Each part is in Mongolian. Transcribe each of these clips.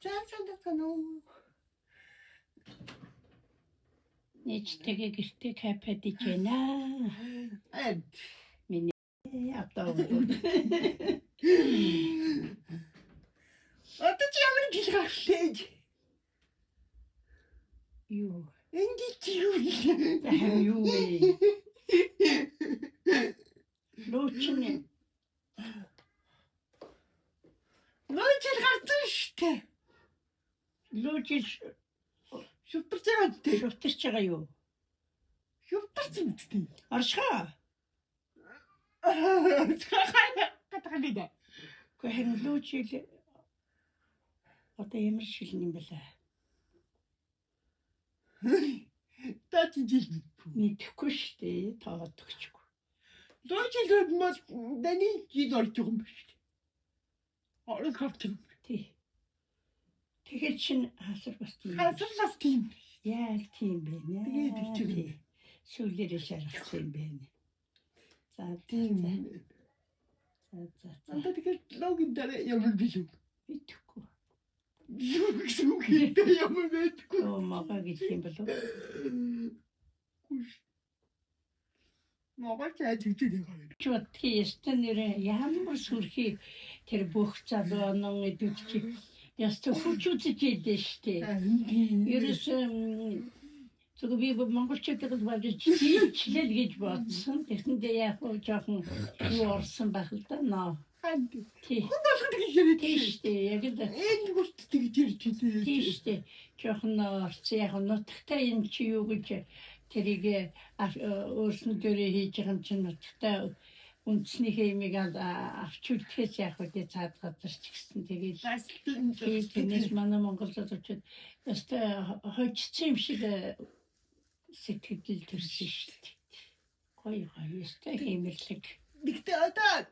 Цаасандаа Нэчтэйгээ гэртээ капад ичэнэ. Миний ятаа. Одоо чи ямар гих гартлээ? Юу? Энд чи юу? Юу вэ? Луучны. Лууч гарсан штэ. Лууч шүтэрч байгаа дээ. шүтэрч байгаа юу? Шүтэрч мэдтээ. Аршгаа. Катгалида. Гэхдээ лууч одоо ямар шилэн юм бэ? Таа чи жил Мэдэхгүй штэ таад өгчгүй. лууч л мас даны жил орж байгаа юм ба штэ. Орох хавтан. Тий. Тэгэхээр чин хасар бас тийм. Хасар бас тийм. Яа тийм бэ нэ. Тэгээд ичиг. Сүүлээрээ шаргасан юм байна. За Тийм. За. Анда тэгэхээр логин дээр ямар билүү? Мэдэхгүй. Юу гэсэн үг ямар мэдгүй. Оо мага гэх юм болов. Мага чад үгүй. Чот тийстэн нэрэ ямар сүрхий тэр бүх залуунан эдүүч ястэ хүчүүцэж ийлээ штэ. Ерөөс зөв би монголчуудад болж чийлэл гэж бодсон. Тэхэндээ яг жоохон юу орсон байх л да нөө. Тий. Тийштэй яг л Энэ бүрт тэгж ирж илээ. тийштэй жоохон орсон яг нутагтай юм чи юу гэж тэрийг өөрснөө дөрөө хийж байгаа юм чинь нутагтай үндснийхээ имийг авч үлдэхээс яг үгүй цаад газар ч гэсэн тэгээд тиймээс манай монголчууд ястай хожицсан юм шиг сэтгэл төрсөн шүү дээ. Гоё ястай хэмэрлэг. Гэхдээ одоо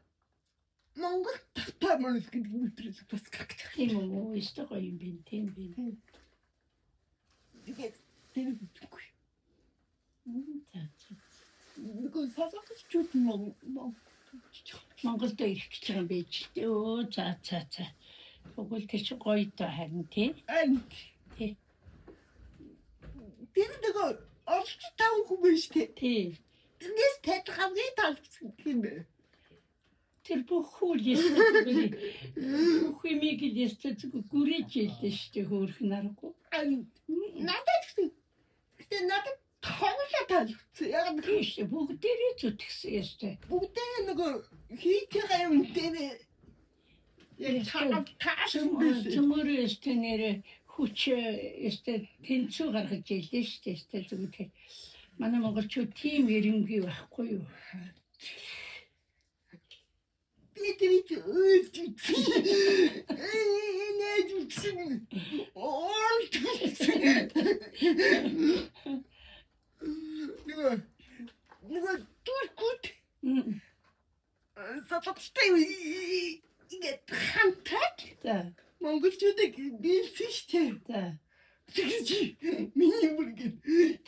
Монгол тавтаа мөрөс гэдэг мэтрээс бас гагчих. Тийм үү, ястай гоё юм бэ, тийм бэ. Тэгээд тэр үгүй. За. Нөгөө сасагчуд Монголд ирэх гэж байгаа юм байж л дээ. Өө за. Тэгвэл тэр чи гоё доо харин тий. Тий. Тэр нөгөө олж тавах хүн биш тий. Тий. Тэрнээс тэд хамгийн талцсан юм бэ. Тэр бүхүүл ястай бүх юмыг ястай гүрэж ялдээ шүү дээ хөөрхөн аргагүй. Надад гэхдээ надад тоглоо таалагдсан. Яг Тийш бүгдээрээ зүтгэсэн ястай. бүгдээ нөгөө хийж байгаа юм дээр яг таасан биш. Цөмөрөө ястай нэрэ хүч ястай тэнцүү гаргаж ялдээ шүү дээ ястай зүгээр. Манай монголчууд тийм эренгүй байхгүй юу? Бидний нөгөө туркууд сататтай ингээд хамтад монголчуудыг дийлсэн штэ. За. Тэгэж миний бүргээд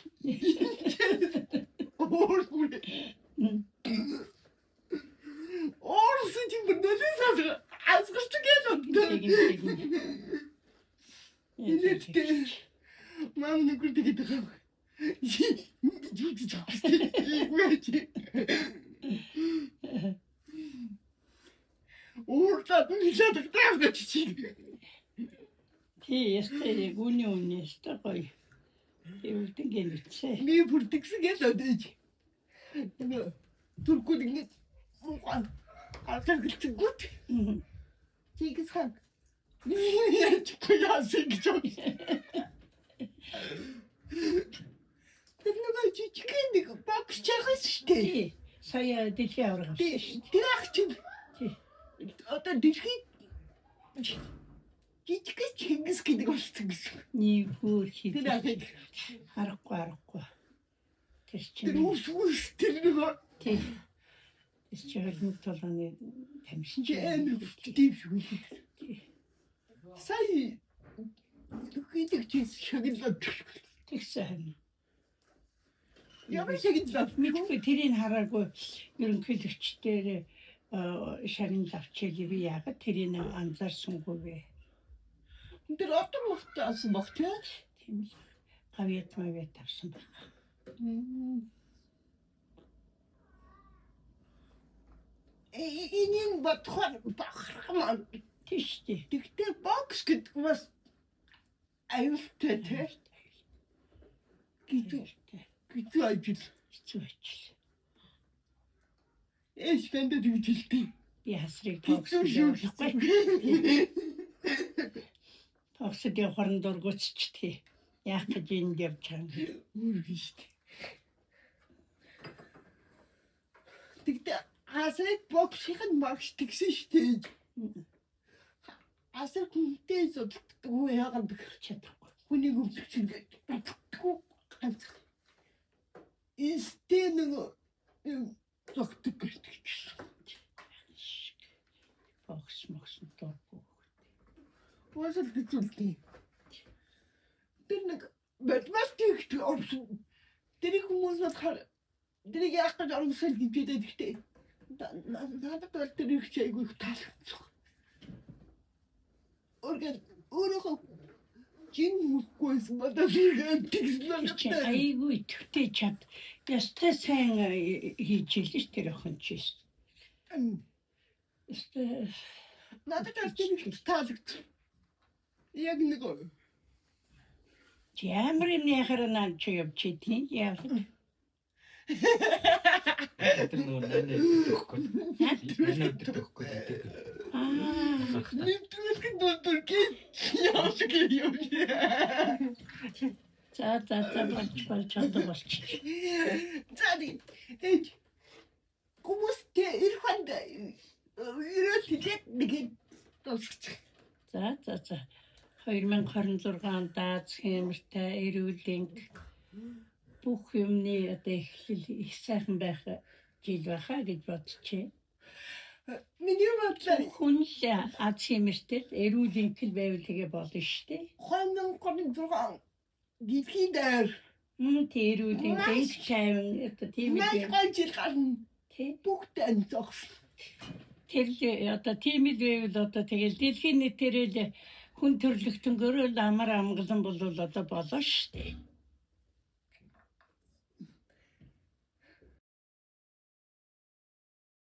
Орсын тийм нөлөөс асгарч гээсэн. Инээдтэй. Мам нүгүр тэгээд байгаа. Ууртад нилээд тавьж чи. Тий, ястай гүний үнэстэй гоё. Эвдэн гэнэтсэ. Би бүрдгсэн гэлээд. Тэгээ туркууд ингэ алгагчгүйт. Чигс хан. Яач яасан гэж байна. Тэр нөгөө жижигхэн нэг бокс чагаас штэ. Тий. Сая дэлхий аврагсан шүү. Тэр ах чи. Тий. Одоо дэлхий жижигхэн Чингис гэдэг болсон гэсэн. Нэг хөөр хий. Тэр ахыг харахгүй. Тэр чинь тэр үс тэр нөгөө тий. Тэр чинь хөлмөг толгойн тамшин тийм шүү. Сая хийдэг чи шагнал тэгсэн. ямар шагнал Мэдгүй тэрийг хараагүй ерөнхийлөгчдөр шагнал авчиж би яагаад тэрийг анзаарсангүй вэ? Тэр одоо мөхтөөс мөхтөө. Тийм л гавьяд мавьяд тавсан байна. Энийн бодхоор бахархмаа. Тийштэй. Тэгтээ бокс гэдэг бас аюултай те. Гэж ажил. Хэцүү ажил. Эсвэндэ тэгжилтэй. Би хасрыг боксд явуулахгүй. Боксд явахын дургуцчдгийг яах гэж энд явж байгаа юм. Үргэлжтэй. Тэгтээ асрыг боксхийн багш тэгсэн штэ. Асар хүнтэй зодтдаг уу яагаад Чадахгүй. хүнийг өвдөх ингээд боддоггүй ганц. Истэн зогтөг гэж. Бокс мокс дургүй. Уусал гэжүүлдэг. Тэр нэг математик орсон. Тэр хүмүүс болохоор тэр яах гэж оромсол гэдэг гэхдээ надад бол тэр их чайгүй таалагдсан. Өөрөө жин мөхгүйс мадад тэгсэн айгүй төвтэй чад. Ястай сайн хийж илж тэр охин чист. Ястай надад тэр их таалагдсан. Яг нэг ямар юм яхаар нaan чи явж тийм яах вэ? Тэр нөгөө нанаа өгөхгүй. Нанаа өгөхгүй. нэвтрүүлэх дурдургийн яах юм. За болж болчих. Зади хүмүүстэй ирхэнд ирээд тэгээд тусчих. За 2026 онд хэмэртэй эрүүлэнг бүх юмны одоо эхлэл их сайхан байх жил байхаа гэж бодчихъя. Миний бодлоор Хүн л аз хэмэртэй эрүүлэнг л байвал тэгээ болно шүү дээ. 2026 дэлхийн дээр Тэр эрүүлэнг их чайван одоо тийм маш л гой жил гарна. тий. Бүгд анзаарсан. Тэр л одоо тийм л байвал одоо тэгэл дэлхийн нийтээрээ хүн төрлөختөнгөөрөө амар амгалан бол одоо болоо шүү дээ.